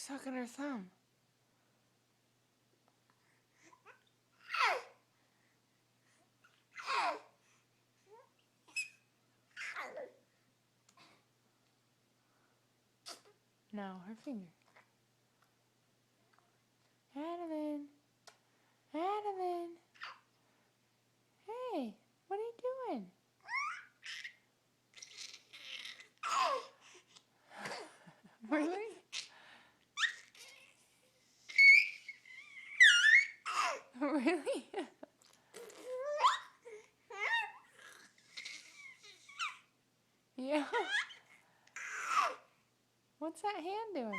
sucking her thumb. No, her finger. Adeline. Adeline. Hey, what are you doing? Really? Really? Yeah. What's that hand doing?